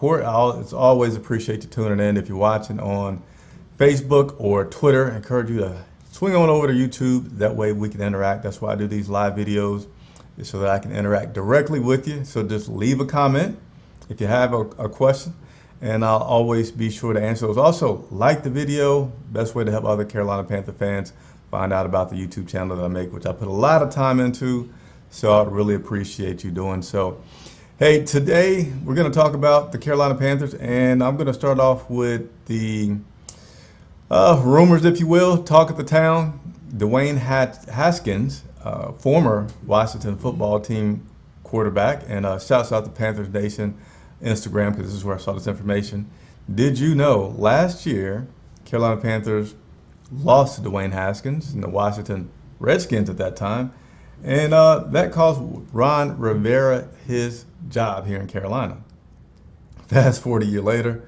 It's always appreciate you tuning in. If you're watching on Facebook or Twitter, I encourage you to swing on over to YouTube. That way we can interact. That's why I do these live videos, is so that I can interact directly with you. So just leave a comment if you have a question, and I'll always be sure to answer those. Also, like the video. Best way to help other Carolina Panther fans find out about the YouTube channel that I make, which I put a lot of time into. So I'd really appreciate you doing so. Hey, today we're going to talk about the Carolina Panthers, and I'm going to start off with the rumors, if you will, talk of the town. Dwayne Haskins, former Washington football team quarterback, and shouts out to Panthers Nation Instagram, because this is where I saw this information. Did you know last year Carolina Panthers lost to Dwayne Haskins and the Washington Redskins at that time, and that cost Ron Rivera his job here in Carolina. Fast forward a year later,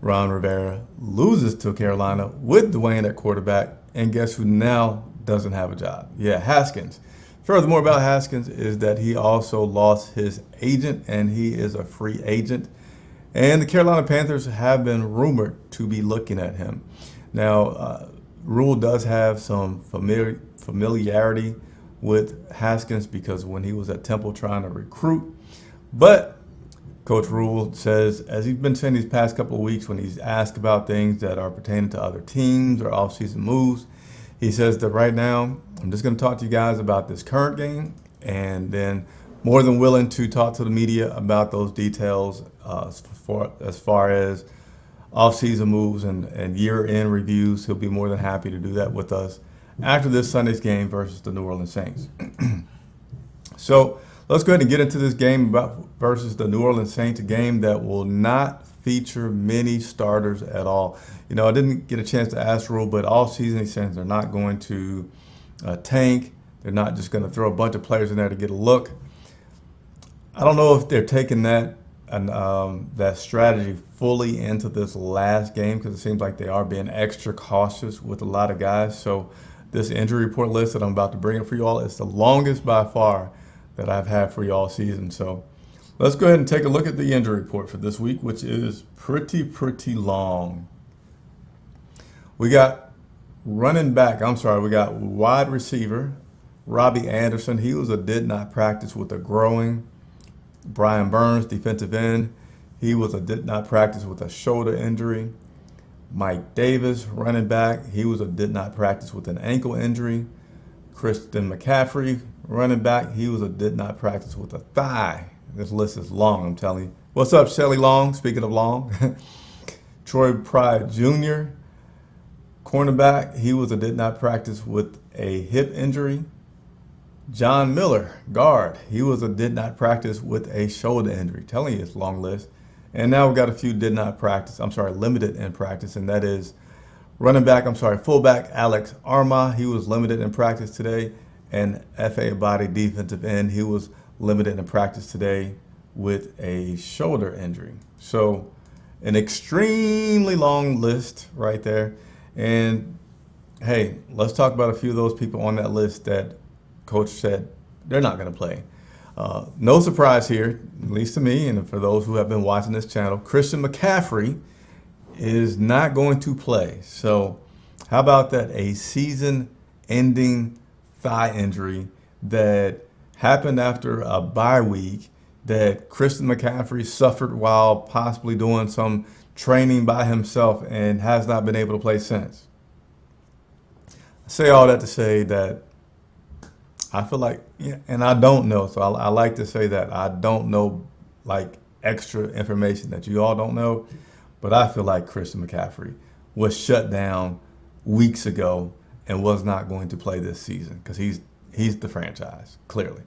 Ron Rivera loses to Carolina with Dwayne at quarterback, and guess who now doesn't have a job? Yeah, Haskins. Furthermore about Haskins is that he also lost his agent, and he is a free agent. And the Carolina Panthers have been rumored to be looking at him. Now, Rule does have some familiarity with Haskins because when he was at Temple trying to recruit. But Coach Rule says, as he's been saying these past couple of weeks when he's asked about things that are pertaining to other teams or offseason moves, he says that right now, I'm just going to talk to you guys about this current game, and then more than willing to talk to the media about those details as far as offseason moves and year-end reviews. He'll be more than happy to do that with us after this Sunday's game versus the New Orleans Saints. So let's go ahead and get into this game versus the New Orleans Saints, a game that will not feature many starters at all. You know, I didn't get a chance to ask Rule, but all season he's saying they're not going to tank. They're not just going to throw a bunch of players in there to get a look. I don't know if they're taking that strategy fully into this last game, because it seems like they are being extra cautious with a lot of guys. So this injury report list that I'm about to bring up for you all is the longest by far that I've had for you all season. So let's go ahead and take a look at the injury report for this week, which is pretty long. We got we got wide receiver Robbie Anderson. He did not practice with a groin. Brian Burns, defensive end. He did not practice with a shoulder injury. Mike Davis, running back. He did not practice with an ankle injury. Kristen McCaffrey, running back. He did not practice with a thigh. This list is long, I'm telling you. What's up, Shelly Long? Speaking of long. Troy Pride Jr., cornerback. He did not practice with a hip injury. John Miller, guard. He did not practice with a shoulder injury. Telling you, it's a long list. And now we've got a few limited in practice, and that is fullback Alex Armah. He was limited in practice today. And F.A. Body, defensive end, he was limited in practice today with a shoulder injury. So an extremely long list right there. And hey, let's talk about a few of those people on that list that Coach said they're not going to play. No surprise here, at least to me and for those who have been watching this channel. Kristen McCaffrey is not going to play. So how about that? A season-ending thigh injury that happened after a bye week that Kristen McCaffrey suffered while possibly doing some training by himself and has not been able to play since. I say all that to say that I feel like, and I don't know, so I like to say that I don't know like extra information that you all don't know, but I feel like Kristen McCaffrey was shut down weeks ago and was not going to play this season because he's the franchise, clearly.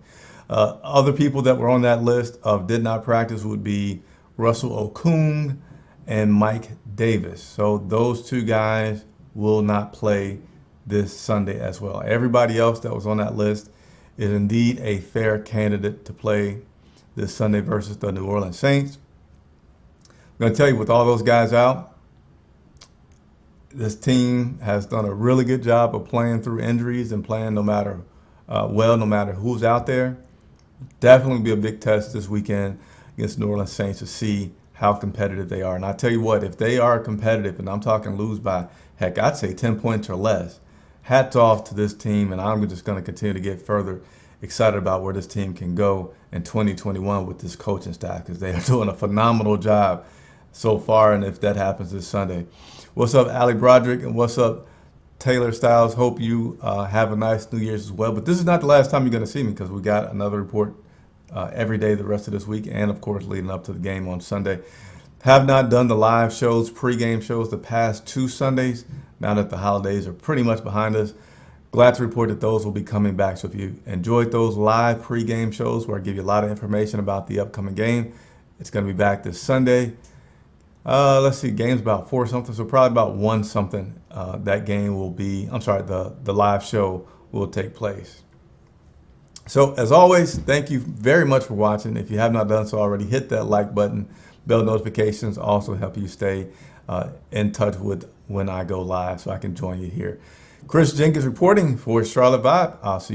Other people that were on that list of did not practice would be Russell Okung and Mike Davis. So those two guys will not play this Sunday as well. Everybody else that was on that list is indeed a fair candidate to play this Sunday versus the New Orleans Saints. I'm going to tell you, with all those guys out, this team has done a really good job of playing through injuries and playing no matter who's out there. Definitely be a big test this weekend against New Orleans Saints to see how competitive they are. And I tell you what, if they are competitive, and I'm talking lose by, heck, I'd say 10 points or less, hats off to this team, and I'm just going to continue to get further excited about where this team can go in 2021 with this coaching staff, because they are doing a phenomenal job so far, and if that happens this Sunday. What's up, Ali Broderick, and what's up, Taylor Styles? Hope you have a nice New Year's as well. But this is not the last time you're going to see me, because we got another report every day the rest of this week, and of course leading up to the game on Sunday. Have not done the live shows, pregame shows, the past 2 Sundays, now that the holidays are pretty much behind us. Glad to report that those will be coming back. So if you enjoyed those live pregame shows where I give you a lot of information about the upcoming game, it's going to be back this Sunday. Let's see, game's about 4 something, so probably about 1 something. That game will be, the live show will take place. So as always, thank you very much for watching. If you have not done so already, hit that like button. Bell notifications also help you stay in touch with when I go live, so I can join you here. Chris Jenkins reporting for Charlotte Vibe. I'll see you.